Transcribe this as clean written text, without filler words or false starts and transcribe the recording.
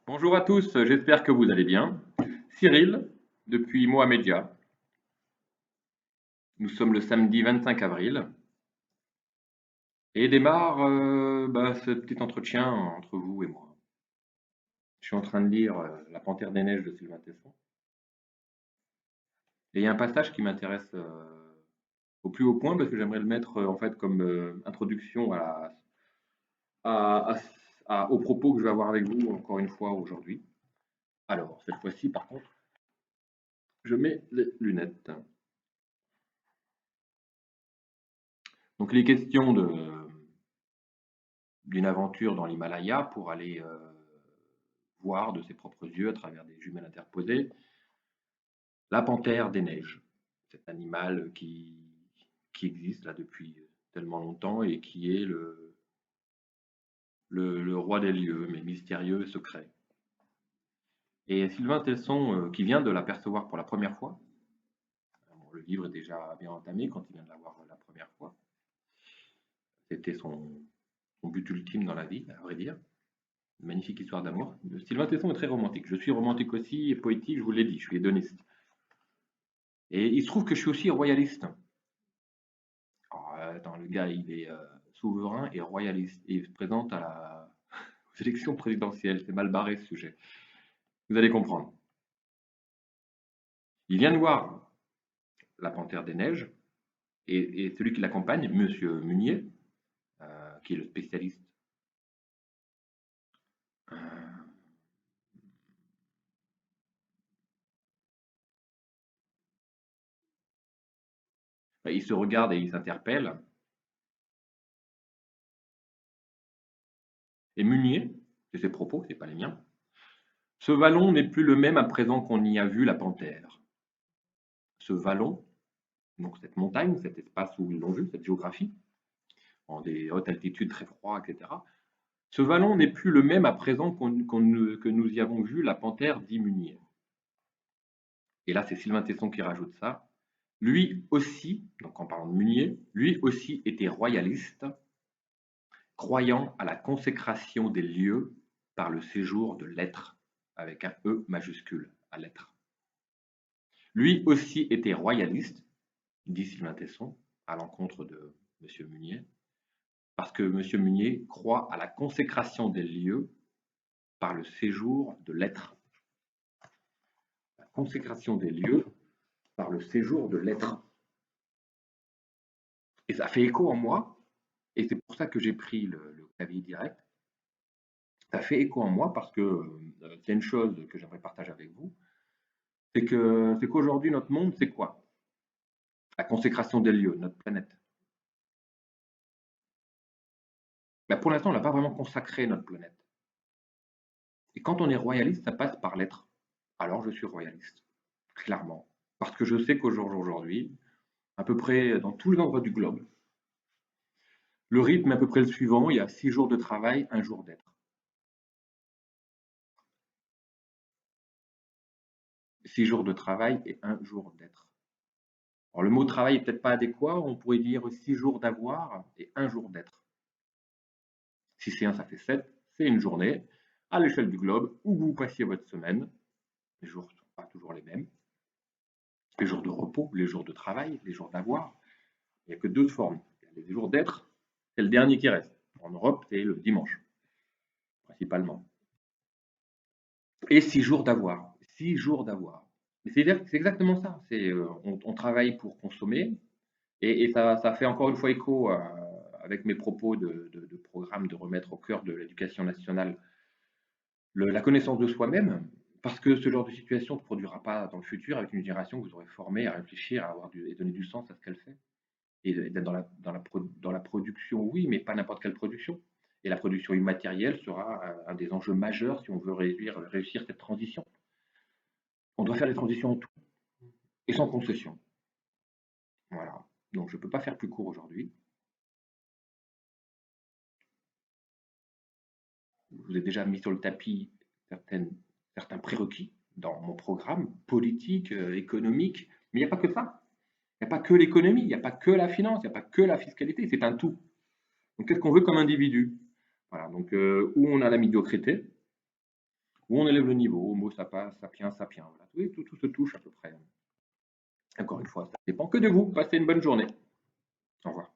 Bonjour à tous, j'espère que vous allez bien. Cyril, depuis Mohamedia. Nous sommes le samedi 25 avril et démarre ce petit entretien entre vous et moi. Je suis en train de lire La Panthère des Neiges de Sylvain Tesson et il y a un passage qui m'intéresse au plus haut point parce que j'aimerais le mettre en fait comme introduction à- aux propos que je vais avoir avec vous encore une fois aujourd'hui. Alors, cette fois-ci, par contre, je mets les lunettes. Donc, les questions d'une aventure dans l'Himalaya pour aller voir de ses propres yeux à travers des jumelles interposées la panthère des neiges, cet animal qui existe là depuis tellement longtemps et qui est le roi des lieux, mais mystérieux et secret. Et Sylvain Tesson, qui vient de l'apercevoir pour la première fois, bon, le livre est déjà bien entamé quand il vient de l'avoir la première fois, c'était son but ultime dans la vie, à vrai dire. Une magnifique histoire d'amour. Sylvain Tesson est très romantique. Je suis romantique aussi et poétique, je vous l'ai dit, je suis hédoniste. Et il se trouve que je suis aussi royaliste. Alors, attends, le gars, il est souverain et royaliste. Et il se présente aux élections présidentielles. C'est mal barré ce sujet. Vous allez comprendre. Il vient de voir la Panthère des Neiges et celui qui l'accompagne, Monsieur Munier, qui est le spécialiste. euh, il se regarde et il s'interpelle. Et Munier, c'est ses propos, c'est pas les miens. Ce vallon n'est plus le même à présent qu'on y a vu la panthère. Ce vallon, donc cette montagne, cet espace où ils l'ont vu, cette géographie, en des hautes altitudes très froides, etc. Ce vallon n'est plus le même à présent que nous y avons vu la panthère diminuer. Et là, c'est Sylvain Tesson qui rajoute ça. Lui aussi, donc en parlant de Munier, lui aussi était royaliste, croyant à la consécration des lieux par le séjour de l'être, avec un E majuscule à l'être. Lui aussi était royaliste, dit Sylvain Tesson, à l'encontre de M. Munier, parce que M. Munier croit à la consécration des lieux par le séjour de l'être. La consécration des lieux par le séjour de l'être. Et ça fait écho en moi, et c'est pour ça que j'ai pris le clavier direct. Ça fait écho en moi parce que c'est une chose que j'aimerais partager avec vous, c'est qu'aujourd'hui notre monde, c'est quoi? La consécration des lieux, notre planète. Ben, pour l'instant, on n'a pas vraiment consacré notre planète. Et quand on est royaliste, ça passe par l'être. Alors je suis royaliste, clairement. Parce que je sais qu'aujourd'hui, à peu près dans tous les endroits du globe, le rythme est à peu près le suivant, il y a 6 jours de travail, un jour d'être. 6 jours de travail et un jour d'être. Alors le mot travail est peut-être pas adéquat, on pourrait dire 6 jours d'avoir et un jour d'être. Si c'est un, ça fait 7, c'est une journée à l'échelle du globe où vous passiez votre semaine. Les jours ne sont pas toujours les mêmes. Les jours de repos, les jours de travail, les jours d'avoir. Il n'y a que deux formes. Les jours d'être, c'est le dernier qui reste. En Europe, c'est le dimanche, principalement. Et 6 jours d'avoir. 6 jours d'avoir. C'est exactement ça. On travaille pour consommer. Et ça fait encore une fois écho avec mes propos de programme de remettre au cœur de l'éducation nationale la connaissance de soi-même, parce que ce genre de situation ne se produira pas dans le futur avec une génération que vous aurez formée à réfléchir, et donner du sens à ce qu'elle fait. Et d'être dans la production, oui, mais pas n'importe quelle production. Et la production immatérielle sera un des enjeux majeurs si on veut réussir cette transition. On doit faire des transitions en tout et sans concession. Voilà. Donc je ne peux pas faire plus court aujourd'hui. Je vous ai déjà mis sur le tapis certains prérequis dans mon programme politique, économique, mais il n'y a pas que ça. Il n'y a pas que l'économie, il n'y a pas que la finance, il n'y a pas que la fiscalité, c'est un tout. Donc qu'est-ce qu'on veut comme individu? Voilà, donc où on a la médiocrité, ou on élève le niveau, homo sapiens sapiens. Voilà. Tout se touche à peu près. Encore une fois, ça dépend que de vous. Passez une bonne journée. Au revoir.